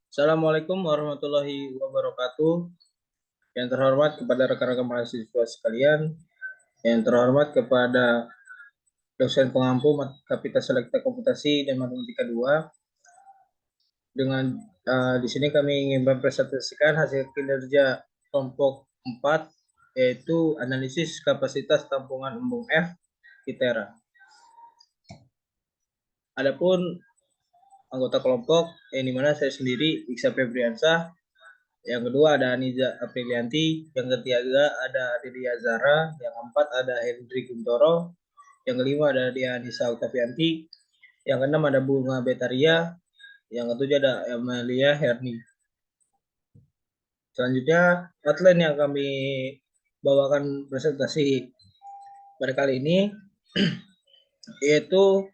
Assalamualaikum warahmatullahi wabarakatuh. Yang terhormat kepada rekan-rekan mahasiswa sekalian, yang terhormat kepada dosen pengampu Kapita Selekta Komputasi dan Matematika 2. Dengan di sini kami ingin mempresentasikan hasil kinerja kelompok 4, yaitu analisis kapasitas tampungan embung F ITERA. Adapun anggota kelompok yang dimana saya sendiri Iksa Febriansah, yang kedua ada Aniza Aprilianti, yang ketiga ada Adelia Zara, yang keempat ada Hendri Kuntoro, yang kelima ada Dianisa Oktavianti, yang keenam ada Bunga Betaria, yang ketujuh ada Amalia Herni. Selanjutnya outline yang kami bawakan presentasi pada kali ini yaitu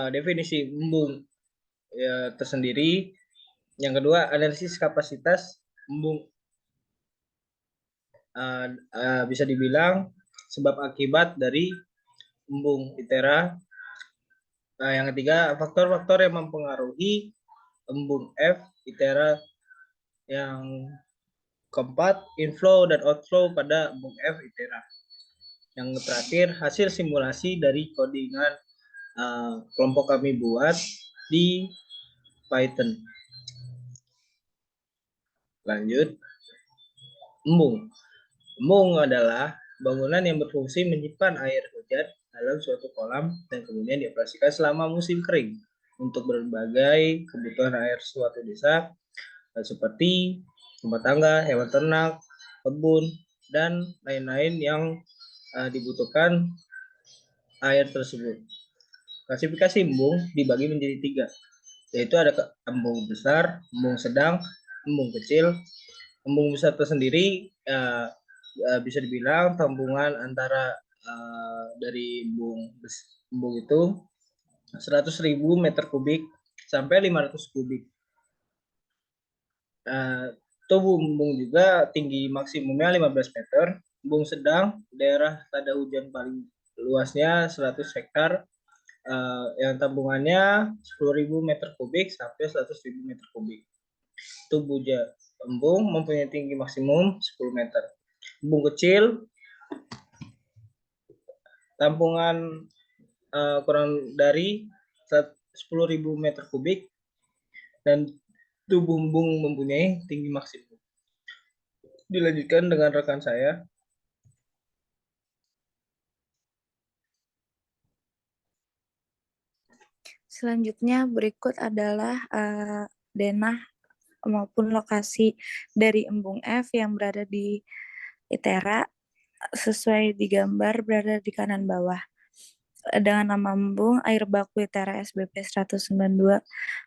definisi embung tersendiri. Yang kedua, analisis kapasitas embung. Bisa dibilang sebab akibat dari embung ITERA. Yang ketiga, faktor-faktor yang mempengaruhi embung F ITERA. Yang keempat, inflow dan outflow pada embung F ITERA. Yang terakhir, hasil simulasi dari codingan kelompok kami buat di Python. Lanjut, embung. Embung adalah bangunan yang berfungsi menyimpan air hujan dalam suatu kolam dan kemudian dioperasikan selama musim kering untuk berbagai kebutuhan air suatu desa seperti rumah tangga, hewan ternak, kebun, dan lain-lain yang dibutuhkan air tersebut. Klasifikasi embung dibagi menjadi 3, yaitu ada embung besar, embung sedang, embung kecil. Embung besar tersendiri bisa dibilang tambungan antara dari embung itu 100.000 meter kubik sampai 500 kubik. Tubuh embung juga tinggi maksimumnya 15 meter. Embung sedang, daerah tada hujan paling luasnya 100 hektar, yang tambungannya 10.000 meter kubik sampai 100.000 meter kubik. Tubuh embung mempunyai tinggi maksimum 10 meter. Embung kecil, tampungan kurang dari 10.000 meter kubik dan tubuh embung mempunyai tinggi maksimum. Dilanjutkan dengan rekan saya. Selanjutnya berikut adalah denah maupun lokasi dari embung F yang berada di ITERA sesuai di gambar berada di kanan bawah. Dengan nama embung air baku ITERA SBP 192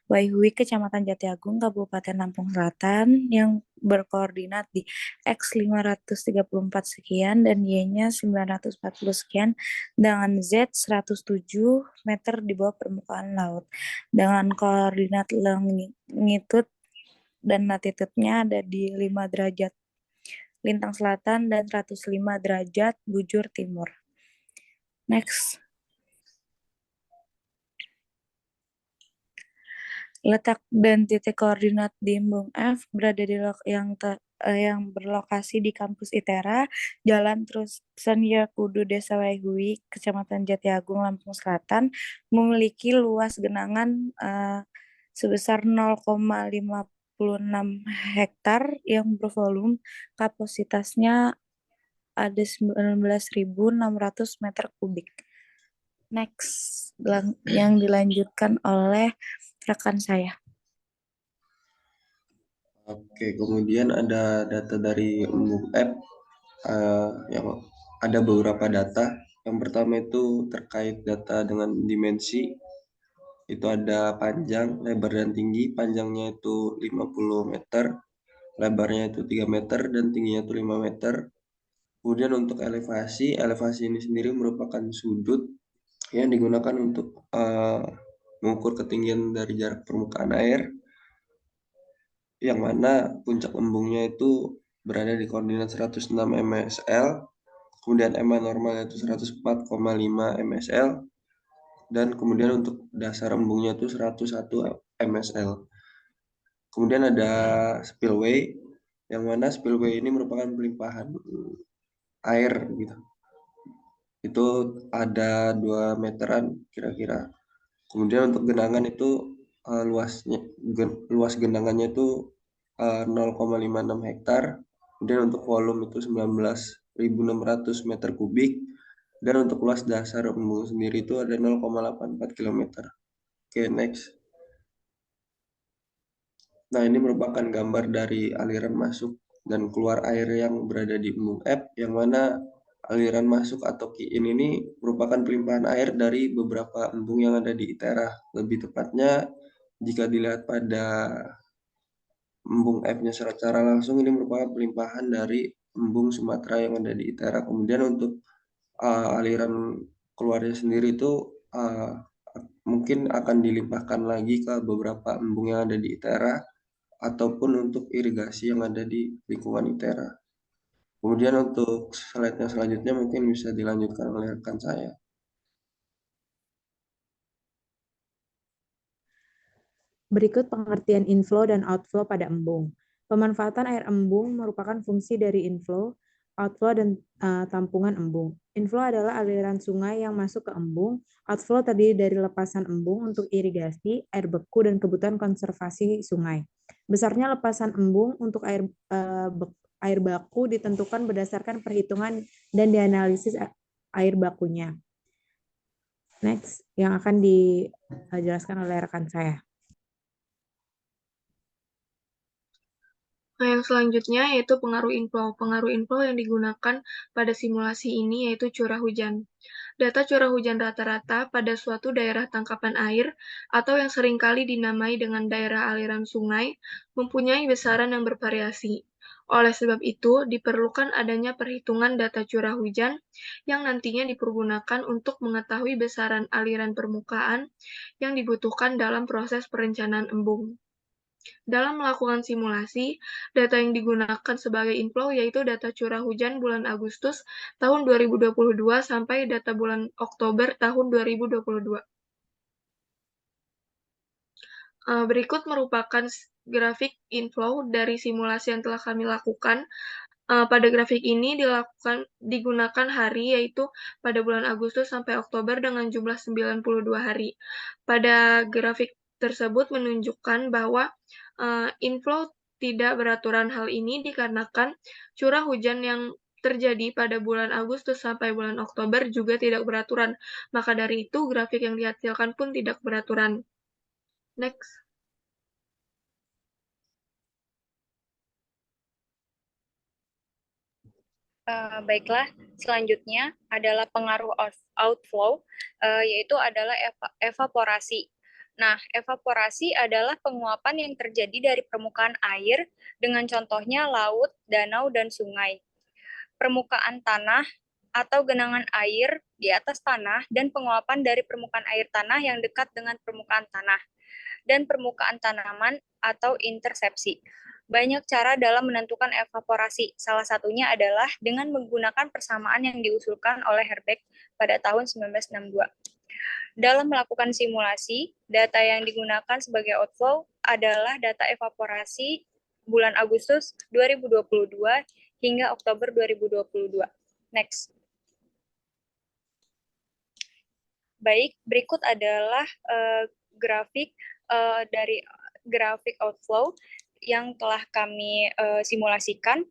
Waihui, Kecamatan Jatiagung, Kabupaten Lampung Selatan yang berkoordinat di X 534 sekian dan Y-nya 940 sekian dengan Z 107 meter di bawah permukaan laut dengan koordinat longitud dan latitudenya ada di 5 derajat lintang selatan dan 105 derajat bujur timur. Next. Letak dan titik koordinat di embung F berada di yang berlokasi di kampus ITERA, Jalan Terusan Yakudu, Desa Waihui, Kecamatan Jatiagung, Lampung Selatan, memiliki luas genangan sebesar 0,56 hektar yang bervolume kapasitasnya ada 19.600 meter kubik. Next, yang dilanjutkan oleh rekan saya. Oke, kemudian ada data dari embung F, yang ada beberapa data. Yang pertama itu terkait data dengan dimensi. Itu ada panjang, lebar, dan tinggi. Panjangnya itu 50 meter, lebarnya itu 3 meter, dan tingginya itu 5 meter. Kemudian untuk elevasi ini sendiri merupakan sudut yang digunakan untuk mengukur ketinggian dari jarak permukaan air, yang mana puncak embungnya itu berada di koordinat 106 msl, kemudian MA normalnya itu 104,5 msl, dan kemudian untuk dasar embungnya itu 101 msl. Kemudian ada spillway, yang mana spillway ini merupakan pelimpahan air gitu. Itu ada 2 meteran kira-kira. Kemudian untuk genangan itu luas genangannya itu 0,56 hektar. Kemudian untuk volume itu 19.600 meter kubik. Dan untuk luas dasar embung sendiri itu ada 0,84 km. Oke, next. Nah, ini merupakan gambar dari aliran masuk dan keluar air yang berada di embung F, yang mana aliran masuk atau key-in ini merupakan pelimpahan air dari beberapa embung yang ada di ITERA. Lebih tepatnya, jika dilihat pada embung F-nya secara langsung, ini merupakan pelimpahan dari embung Sumatera yang ada di ITERA. Kemudian untuk aliran keluarnya sendiri itu mungkin akan dilimpahkan lagi ke beberapa embung yang ada di ITERA ataupun untuk irigasi yang ada di lingkungan ITERA. Kemudian untuk slide-nya selanjutnya mungkin bisa dilanjutkan oleh rekan saya. Berikut pengertian inflow dan outflow pada embung. Pemanfaatan air embung merupakan fungsi dari inflow, outflow, dan tampungan embung. Inflow adalah aliran sungai yang masuk ke embung. Outflow terdiri dari lepasan embung untuk irigasi, air beku, dan kebutuhan konservasi sungai. Besarnya lepasan embung untuk air baku ditentukan berdasarkan perhitungan dan dianalisis air bakunya. Next, yang akan dijelaskan oleh rekan saya. Nah, yang selanjutnya yaitu pengaruh inflow. Pengaruh inflow yang digunakan pada simulasi ini yaitu curah hujan. Data curah hujan rata-rata pada suatu daerah tangkapan air atau yang seringkali dinamai dengan daerah aliran sungai mempunyai besaran yang bervariasi. Oleh sebab itu, diperlukan adanya perhitungan data curah hujan yang nantinya dipergunakan untuk mengetahui besaran aliran permukaan yang dibutuhkan dalam proses perencanaan embung. Dalam melakukan simulasi, data yang digunakan sebagai inflow yaitu data curah hujan bulan Agustus tahun 2022 sampai data bulan Oktober tahun 2022. Berikut merupakan grafik inflow dari simulasi yang telah kami lakukan. Pada grafik ini digunakan hari yaitu pada bulan Agustus sampai Oktober dengan jumlah 92 hari. Pada grafik tersebut menunjukkan bahwa inflow tidak beraturan. Hal ini dikarenakan curah hujan yang terjadi pada bulan Agustus sampai bulan Oktober juga tidak beraturan. Maka dari itu grafik yang dihasilkan pun tidak beraturan. Next. Baiklah, selanjutnya adalah pengaruh outflow, yaitu adalah evaporasi. Nah, evaporasi adalah penguapan yang terjadi dari permukaan air dengan contohnya laut, danau, dan sungai. Permukaan tanah atau genangan air di atas tanah dan penguapan dari permukaan air tanah yang dekat dengan permukaan tanah dan permukaan tanaman atau intersepsi. Banyak cara dalam menentukan evaporasi. Salah satunya adalah dengan menggunakan persamaan yang diusulkan oleh Herbeck pada tahun 1962. Dalam melakukan simulasi, data yang digunakan sebagai outflow adalah data evaporasi bulan Agustus 2022 hingga Oktober 2022. Next. Baik, berikut adalah grafik dari grafik outflow yang telah kami simulasikan,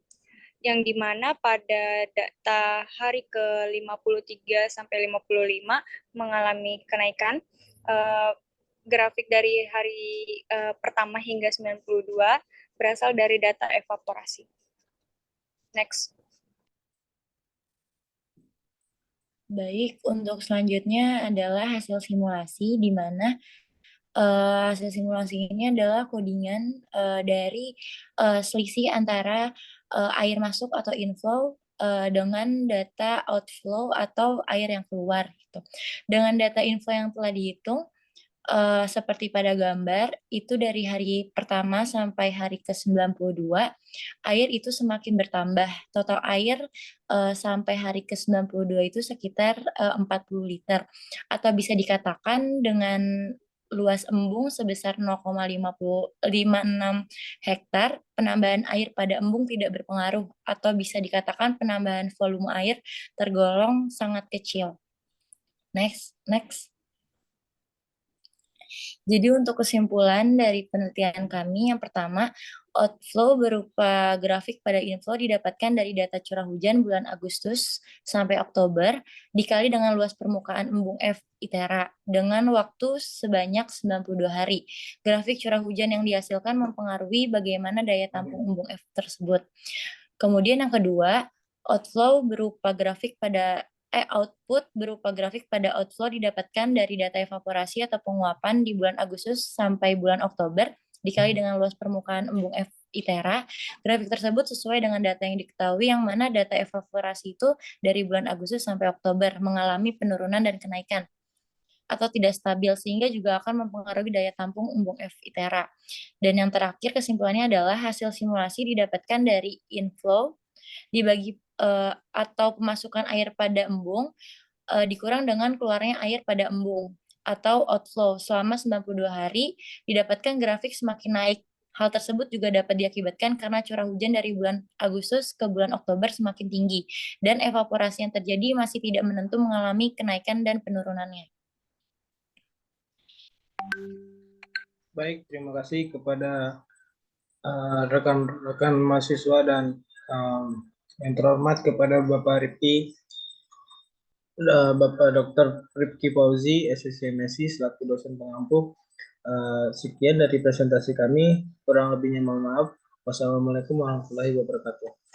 yang dimana pada data hari ke-53 sampai 55 mengalami kenaikan. Grafik dari hari pertama hingga 92 berasal dari data evaporasi. Next. Baik, untuk selanjutnya adalah hasil simulasi, di mana hasil simulasi ini adalah codingan dari selisih antara air masuk atau inflow dengan data outflow atau air yang keluar gitu. Dengan data inflow yang telah dihitung, seperti pada gambar, itu dari hari pertama sampai hari ke-92, air itu semakin bertambah. Total air sampai hari ke-92 itu sekitar 40 liter. Atau bisa dikatakan dengan luas embung sebesar 0,56 hektar, penambahan air pada embung tidak berpengaruh, atau bisa dikatakan penambahan volume air tergolong sangat kecil. Next. Jadi untuk kesimpulan dari penelitian kami, yang pertama, outflow berupa grafik pada inflow didapatkan dari data curah hujan bulan Agustus sampai Oktober, dikali dengan luas permukaan embung F ITERA, dengan waktu sebanyak 92 hari. Grafik curah hujan yang dihasilkan mempengaruhi bagaimana daya tampung embung F tersebut. Kemudian yang kedua, outflow berupa grafik pada output berupa grafik pada outflow didapatkan dari data evaporasi atau penguapan di bulan Agustus sampai bulan Oktober dikali dengan luas permukaan embung F ITERA. Grafik tersebut sesuai dengan data yang diketahui, yang mana data evaporasi itu dari bulan Agustus sampai Oktober mengalami penurunan dan kenaikan atau tidak stabil, sehingga juga akan mempengaruhi daya tampung embung F ITERA. Dan yang terakhir, kesimpulannya adalah hasil simulasi didapatkan dari inflow dibagi atau pemasukan air pada embung dikurang dengan keluarnya air pada embung atau outflow selama 92 hari, didapatkan grafik semakin naik. Hal tersebut juga dapat diakibatkan karena curah hujan dari bulan Agustus ke bulan Oktober semakin tinggi dan evaporasi yang terjadi masih tidak menentu mengalami kenaikan dan penurunannya. Baik, terima kasih kepada rekan-rekan mahasiswa dan yang terhormat kepada Bapak Rifki, Bapak Dr. Rifki Fauzi, SSC MSI selaku dosen pengampu. Sekian dari presentasi kami, kurang lebihnya mohon maaf. Wassalamualaikum warahmatullahi wabarakatuh.